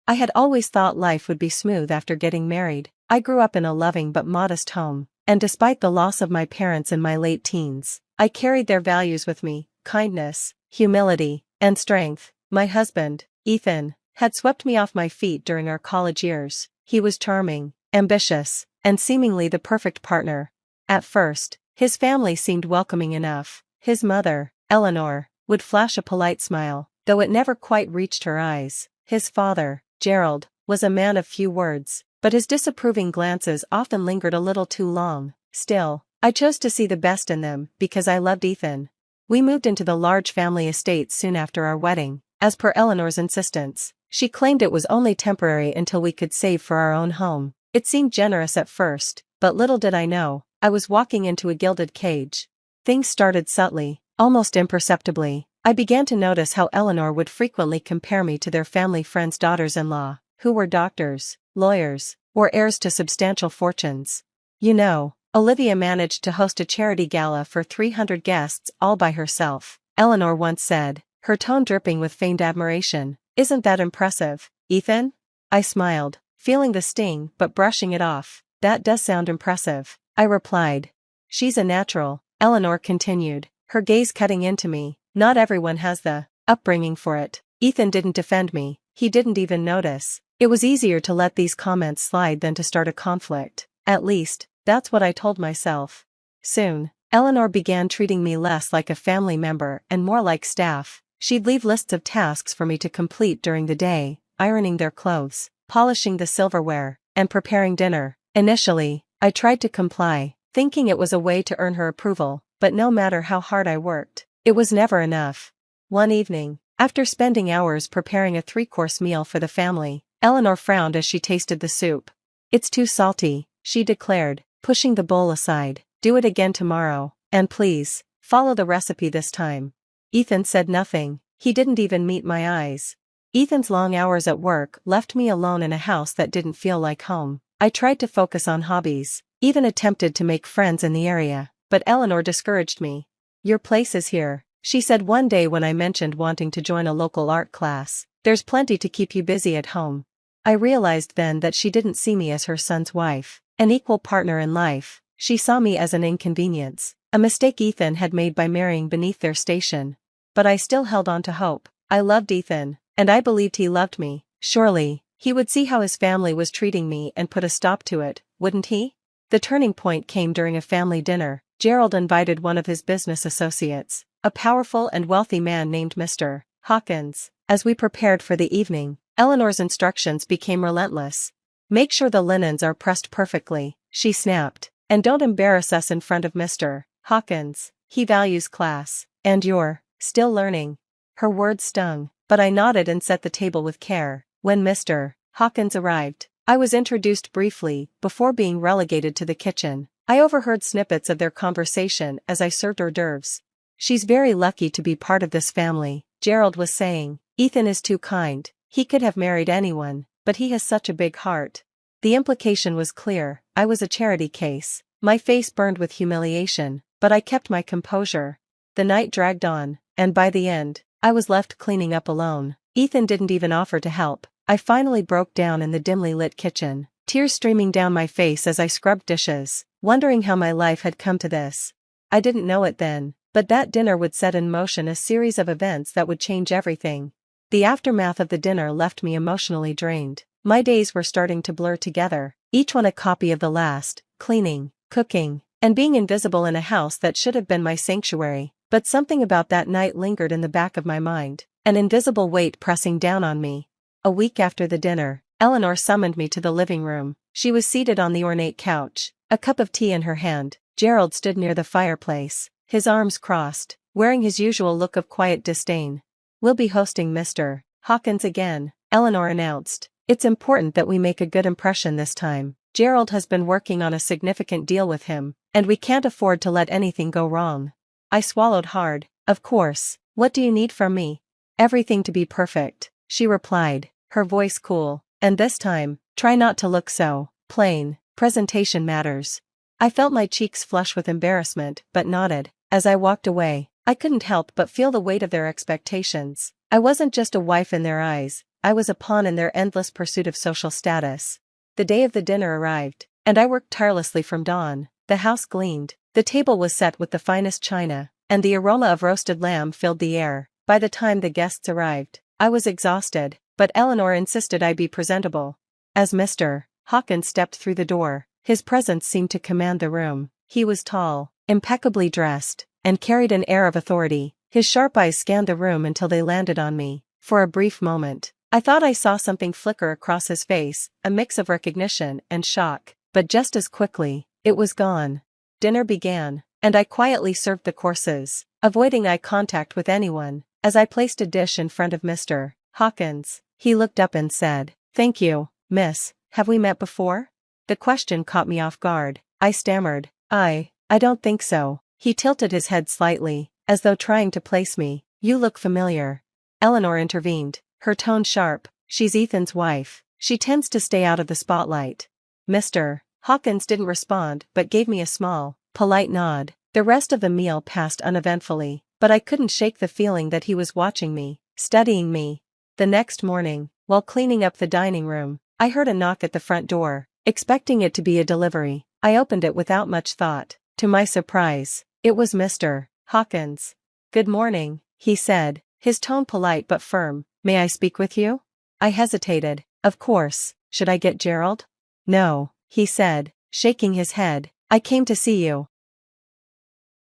I had always thought life would be smooth after getting married. I grew up in a loving but modest home, and despite the loss of my parents in my late teens, I carried their values with me: kindness, humility, and strength. My husband, Ethan, had swept me off my feet during our college years. He was charming, ambitious, and seemingly the perfect partner. At first, his family seemed welcoming enough. His mother, Eleanor, would flash a polite smile, though it never quite reached her eyes. His father, Gerald, was a man of few words, but his disapproving glances often lingered a little too long. Still, I chose to see the best in them because I loved Ethan. We moved into the large family estate soon after our wedding, as per Eleanor's insistence. She claimed it was only temporary until we could save for our own home. It seemed generous at first, but little did I know, I was walking into a gilded cage. Things started subtly, almost imperceptibly. I began to notice how Eleanor would frequently compare me to their family friends' daughters-in-law, who were doctors, lawyers, or heirs to substantial fortunes. You know, Olivia managed to host a charity gala for 300 guests all by herself, Eleanor once said, her tone dripping with feigned admiration. Isn't that impressive, Ethan? I smiled, feeling the sting but brushing it off. That does sound impressive, I replied. She's a natural, Eleanor continued, her gaze cutting into me. Not everyone has the upbringing for it. Ethan didn't defend me, he didn't even notice. It was easier to let these comments slide than to start a conflict. At least, that's what I told myself. Soon, Eleanor began treating me less like a family member and more like staff. She'd leave lists of tasks for me to complete during the day, ironing their clothes, polishing the silverware, and preparing dinner. Initially, I tried to comply, thinking it was a way to earn her approval, but no matter how hard I worked, it was never enough. One evening, after spending hours preparing a 3-course meal for the family, Eleanor frowned as she tasted the soup. It's too salty, she declared, pushing the bowl aside. Do it again tomorrow, and please, follow the recipe this time. Ethan said nothing, he didn't even meet my eyes. Ethan's long hours at work left me alone in a house that didn't feel like home. I tried to focus on hobbies, even attempted to make friends in the area, but Eleanor discouraged me. Your place is here, she said one day when I mentioned wanting to join a local art class. There's plenty to keep you busy at home. I realized then that she didn't see me as her son's wife, an equal partner in life. She saw me as an inconvenience, a mistake Ethan had made by marrying beneath their station. But I still held on to hope. I loved Ethan, and I believed he loved me. Surely, he would see how his family was treating me and put a stop to it, wouldn't he? The turning point came during a family dinner. Gerald invited one of his business associates, a powerful and wealthy man named Mr. Hawkins. As we prepared for the evening, Eleanor's instructions became relentless. Make sure the linens are pressed perfectly, she snapped, and don't embarrass us in front of Mr. Hawkins. He values class, and you're still learning. Her words stung, but I nodded and set the table with care. When Mr. Hawkins arrived, I was introduced briefly, before being relegated to the kitchen. I overheard snippets of their conversation as I served hors d'oeuvres. She's very lucky to be part of this family, Gerald was saying. Ethan is too kind, he could have married anyone, but he has such a big heart. The implication was clear, I was a charity case. My face burned with humiliation, but I kept my composure. The night dragged on, and by the end, I was left cleaning up alone. Ethan didn't even offer to help. I finally broke down in the dimly lit kitchen, tears streaming down my face as I scrubbed dishes, wondering how my life had come to this. I didn't know it then, but that dinner would set in motion a series of events that would change everything. The aftermath of the dinner left me emotionally drained. My days were starting to blur together, each one a copy of the last, cleaning, cooking, and being invisible in a house that should have been my sanctuary. But something about that night lingered in the back of my mind, an invisible weight pressing down on me. A week after the dinner, Eleanor summoned me to the living room. She was seated on the ornate couch, a cup of tea in her hand. Gerald stood near the fireplace, his arms crossed, wearing his usual look of quiet disdain. We'll be hosting Mr. Hawkins again, Eleanor announced. It's important that we make a good impression this time. Gerald has been working on a significant deal with him, and we can't afford to let anything go wrong. I swallowed hard. Of course, what do you need from me? Everything to be perfect, she replied, her voice cool. And this time, try not to look so plain. Presentation matters. I felt my cheeks flush with embarrassment, but nodded. As I walked away, I couldn't help but feel the weight of their expectations. I wasn't just a wife in their eyes, I was a pawn in their endless pursuit of social status. The day of the dinner arrived, and I worked tirelessly from dawn. The house gleamed, the table was set with the finest china, and the aroma of roasted lamb filled the air. By the time the guests arrived, I was exhausted, but Eleanor insisted I be presentable. As Mr. Hawkins stepped through the door, his presence seemed to command the room. He was tall, impeccably dressed, and carried an air of authority. His sharp eyes scanned the room until they landed on me. For a brief moment, I thought I saw something flicker across his face, a mix of recognition and shock, but just as quickly, it was gone. Dinner began, and I quietly served the courses, avoiding eye contact with anyone. As I placed a dish in front of Mr. Hawkins, he looked up and said, "Thank you, miss. Have we met before?" The question caught me off guard. I stammered, I don't think so." He tilted his head slightly, as though trying to place me. "You look familiar." Eleanor intervened, her tone sharp. "She's Ethan's wife. She tends to stay out of the spotlight." Mr. Hawkins didn't respond but gave me a small, polite nod. The rest of the meal passed uneventfully, but I couldn't shake the feeling that he was watching me, studying me. The next morning, while cleaning up the dining room, I heard a knock at the front door. Expecting it to be a delivery, I opened it without much thought. To my surprise, it was Mr. Hawkins. "Good morning," he said, his tone polite but firm. "May I speak with you?" I hesitated. "Of course, should I get Gerald?" "No," he said, shaking his head. "I came to see you."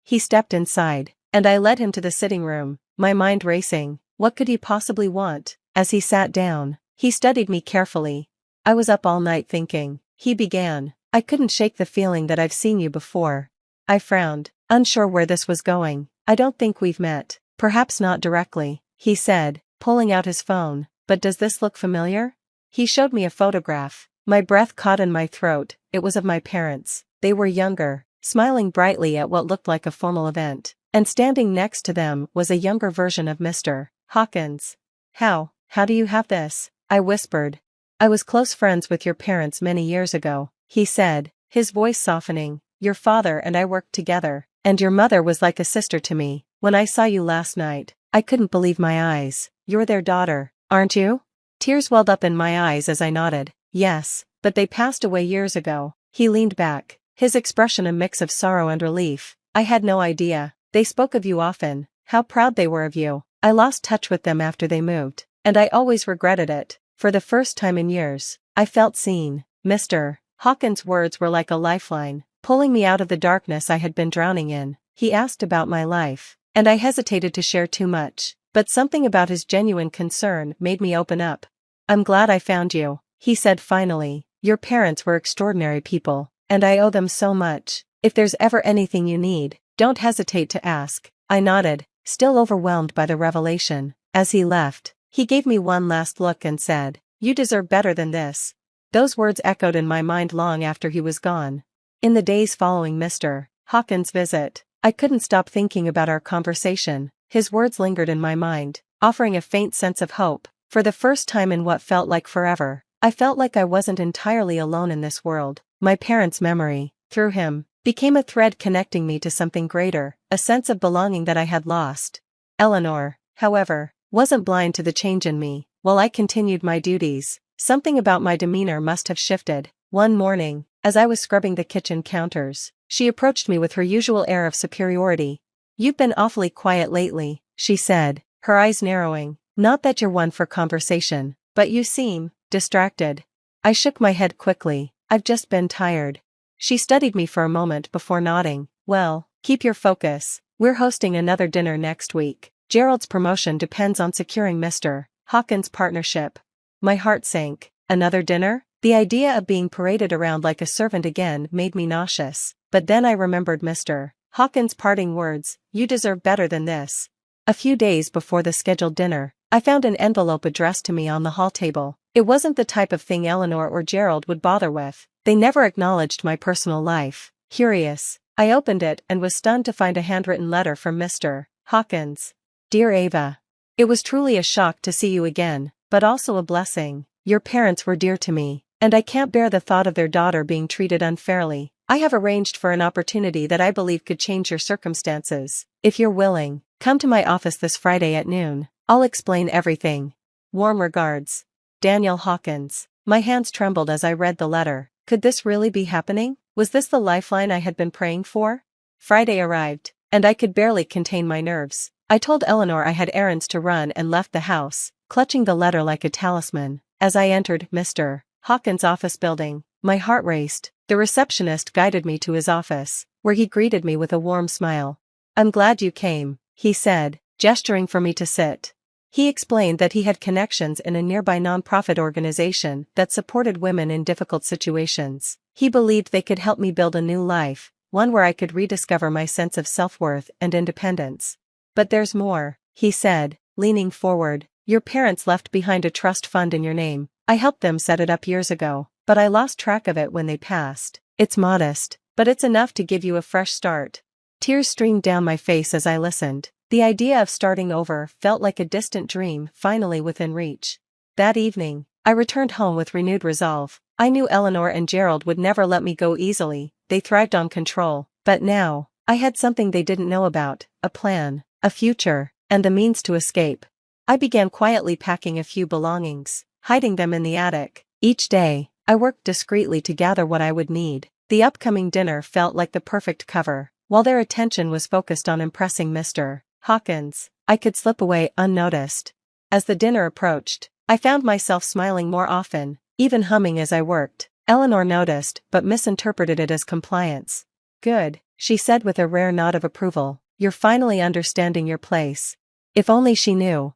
He stepped inside, and I led him to the sitting room, my mind racing. What could he possibly want? As he sat down, he studied me carefully. "I was up all night thinking," he began. "I couldn't shake the feeling that I've seen you before." I frowned, unsure where this was going. "I don't think we've met." "Perhaps not directly," he said, pulling out his phone. "But does this look familiar?" He showed me a photograph. My breath caught in my throat. It was of my parents. They were younger, smiling brightly at what looked like a formal event, and standing next to them was a younger version of Mr. Hawkins. How do you have this?" I whispered. "I was close friends with your parents many years ago," he said, his voice softening. "Your father and I worked together, and your mother was like a sister to me. When I saw you last night, I couldn't believe my eyes." "You're their daughter, aren't you?" Tears welled up in my eyes as I nodded. "Yes, but they passed away years ago." He leaned back, his expression a mix of sorrow and relief. "I had no idea. They spoke of you often, how proud they were of you. I lost touch with them after they moved, and I always regretted it." For the first time in years, I felt seen. Mr. Hawkins' words were like a lifeline, pulling me out of the darkness I had been drowning in. He asked about my life, and I hesitated to share too much, but something about his genuine concern made me open up. "I'm glad I found you," he said finally. "Your parents were extraordinary people, and I owe them so much. If there's ever anything you need, don't hesitate to ask." I nodded, still overwhelmed by the revelation. As he left, he gave me one last look and said, "You deserve better than this." Those words echoed in my mind long after he was gone. In the days following Mr. Hawkins' visit, I couldn't stop thinking about our conversation. His words lingered in my mind, offering a faint sense of hope. For the first time in what felt like forever, I felt like I wasn't entirely alone in this world. My parents' memory, through him, became a thread connecting me to something greater, a sense of belonging that I had lost. Eleanor, however, wasn't blind to the change in me. While I continued my duties, something about my demeanor must have shifted. One morning, as I was scrubbing the kitchen counters, she approached me with her usual air of superiority. "You've been awfully quiet lately," she said, her eyes narrowing. "Not that you're one for conversation, but you seem distracted." I shook my head quickly. "I've just been tired." She studied me for a moment before nodding. "Well, keep your focus. We're hosting another dinner next week. Gerald's promotion depends on securing Mr. Hawkins' partnership." My heart sank. Another dinner? The idea of being paraded around like a servant again made me nauseous. But then I remembered Mr. Hawkins' parting words, "You deserve better than this." A few days before the scheduled dinner, I found an envelope addressed to me on the hall table. It wasn't the type of thing Eleanor or Gerald would bother with. They never acknowledged my personal life. Curious, I opened it and was stunned to find a handwritten letter from Mr. Hawkins. "Dear Ava, it was truly a shock to see you again, but also a blessing. Your parents were dear to me, and I can't bear the thought of their daughter being treated unfairly. I have arranged for an opportunity that I believe could change your circumstances. If you're willing, come to my office this Friday at noon. I'll explain everything." Warm regards. Daniel Hawkins. My hands trembled as I read the letter. Could this really be happening? Was this the lifeline I had been praying for? Friday arrived, and I could barely contain my nerves. I told Eleanor I had errands to run and left the house, clutching the letter like a talisman. As I entered Mr. Hawkins' office building, my heart raced. The receptionist guided me to his office, where he greeted me with a warm smile. "I'm glad you came," he said, gesturing for me to sit. He explained that he had connections in a nearby nonprofit organization that supported women in difficult situations. He believed they could help me build a new life, one where I could rediscover my sense of self-worth and independence. "But there's more," he said, leaning forward. "Your parents left behind a trust fund in your name. I helped them set it up years ago, but I lost track of it when they passed. It's modest, but it's enough to give you a fresh start." Tears streamed down my face as I listened. The idea of starting over felt like a distant dream finally within reach. That evening, I returned home with renewed resolve. I knew Eleanor and Gerald would never let me go easily, they thrived on control. But now, I had something they didn't know about, a plan, a future, and the means to escape. I began quietly packing a few belongings, hiding them in the attic. Each day, I worked discreetly to gather what I would need. The upcoming dinner felt like the perfect cover. While their attention was focused on impressing Mr. Hawkins, I could slip away unnoticed. As the dinner approached, I found myself smiling more often, even humming as I worked. Eleanor noticed, but misinterpreted it as compliance. "Good," she said with a rare nod of approval. "You're finally understanding your place." If only she knew.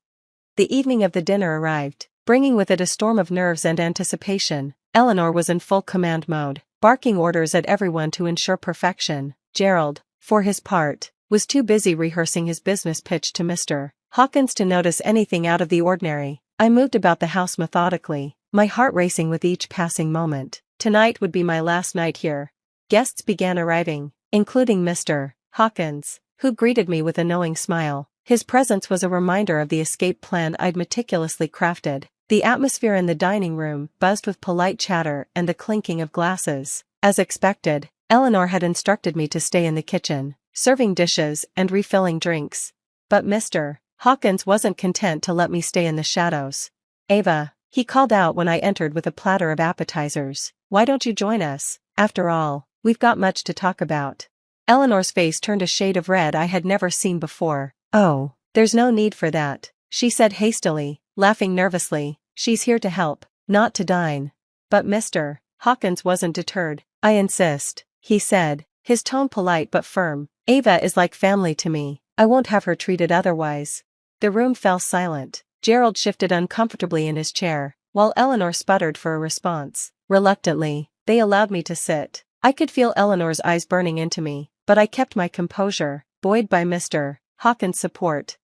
The evening of the dinner arrived, bringing with it a storm of nerves and anticipation. Eleanor was in full command mode, barking orders at everyone to ensure perfection. Gerald, for his part, was too busy rehearsing his business pitch to Mr. Hawkins to notice anything out of the ordinary. I moved about the house methodically, my heart racing with each passing moment. Tonight would be my last night here. Guests began arriving, including Mr. Hawkins, who greeted me with a knowing smile. His presence was a reminder of the escape plan I'd meticulously crafted. The atmosphere in the dining room buzzed with polite chatter and the clinking of glasses. As expected, Eleanor had instructed me to stay in the kitchen, serving dishes and refilling drinks. But Mr. Hawkins wasn't content to let me stay in the shadows. "Ava," he called out when I entered with a platter of appetizers, "why don't you join us? After all, we've got much to talk about." Eleanor's face turned a shade of red I had never seen before. "Oh, there's no need for that," she said hastily, laughing nervously. "She's here to help, not to dine." But Mr. Hawkins wasn't deterred. "I insist," he said, his tone polite but firm. "Ava is like family to me. I won't have her treated otherwise." The room fell silent. Gerald shifted uncomfortably in his chair, while Eleanor sputtered for a response. Reluctantly, they allowed me to sit. I could feel Eleanor's eyes burning into me, but I kept my composure, buoyed by Mr. Hawkins' support.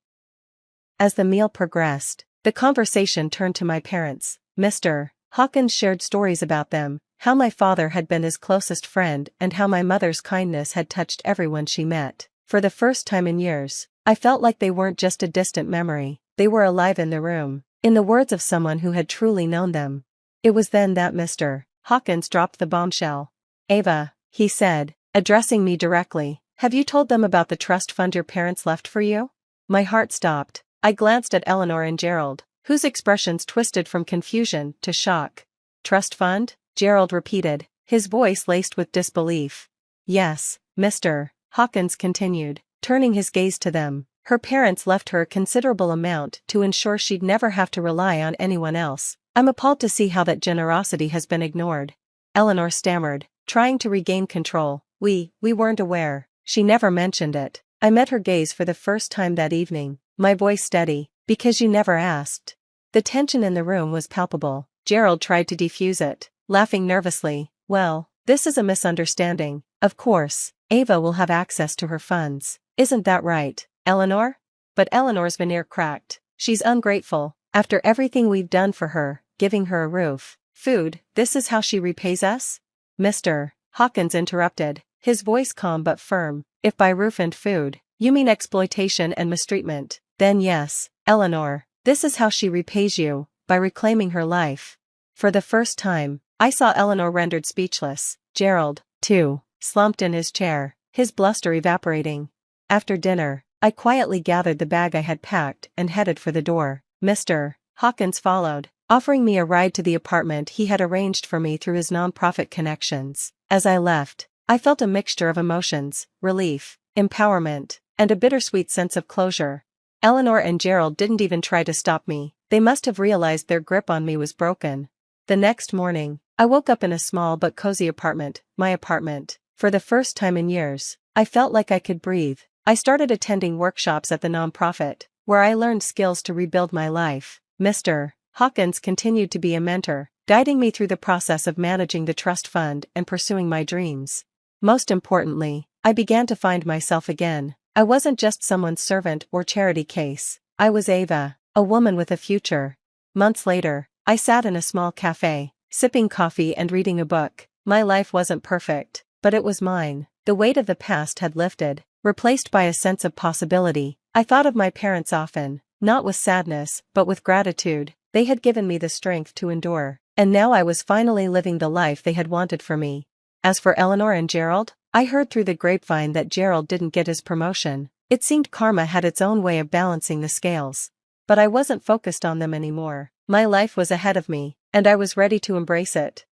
As the meal progressed, the conversation turned to my parents. Mr. Hawkins shared stories about them, how my father had been his closest friend and how my mother's kindness had touched everyone she met. For the first time in years, I felt like they weren't just a distant memory, they were alive in the room, in the words of someone who had truly known them. It was then that Mr. Hawkins dropped the bombshell. "Ava," he said, addressing me directly, "have you told them about the trust fund your parents left for you?" My heart stopped. I glanced at Eleanor and Gerald, whose expressions twisted from confusion to shock. "Trust fund?" Gerald repeated, his voice laced with disbelief. "Yes," Mr. Hawkins continued, turning his gaze to them. "Her parents left her a considerable amount to ensure she'd never have to rely on anyone else. I'm appalled to see how that generosity has been ignored." Eleanor stammered, trying to regain control. We weren't aware. She never mentioned it." I met her gaze for the first time that evening, my voice steady. "Because you never asked." The tension in the room was palpable. Gerald tried to defuse it, laughing nervously. "Well, this is a misunderstanding. Of course, Ava will have access to her funds. Isn't that right, Eleanor?" But Eleanor's veneer cracked. "She's ungrateful. After everything we've done for her, giving her a roof, food, this is how she repays us?" Mr. Hawkins interrupted, his voice calm but firm. "If by roof and food, you mean exploitation and mistreatment, then yes, Eleanor, this is how she repays you, by reclaiming her life." For the first time, I saw Eleanor rendered speechless. Gerald, too, slumped in his chair, his bluster evaporating. After dinner, I quietly gathered the bag I had packed and headed for the door. Mr. Hawkins followed, offering me a ride to the apartment he had arranged for me through his nonprofit connections. As I left, I felt a mixture of emotions: relief, empowerment, and a bittersweet sense of closure. Eleanor and Gerald didn't even try to stop me. They must have realized their grip on me was broken. The next morning, I woke up in a small but cozy apartment, my apartment. For the first time in years, I felt like I could breathe. I started attending workshops at the nonprofit, where I learned skills to rebuild my life. Mr. Hawkins continued to be a mentor, guiding me through the process of managing the trust fund and pursuing my dreams. Most importantly, I began to find myself again. I wasn't just someone's servant or charity case. I was Ava, a woman with a future. Months later, I sat in a small cafe, sipping coffee and reading a book. My life wasn't perfect, but it was mine. The weight of the past had lifted, replaced by a sense of possibility. I thought of my parents often, not with sadness, but with gratitude. They had given me the strength to endure, and now I was finally living the life they had wanted for me. As for Eleanor and Gerald, I heard through the grapevine that Gerald didn't get his promotion. It seemed karma had its own way of balancing the scales. But I wasn't focused on them anymore. My life was ahead of me, and I was ready to embrace it.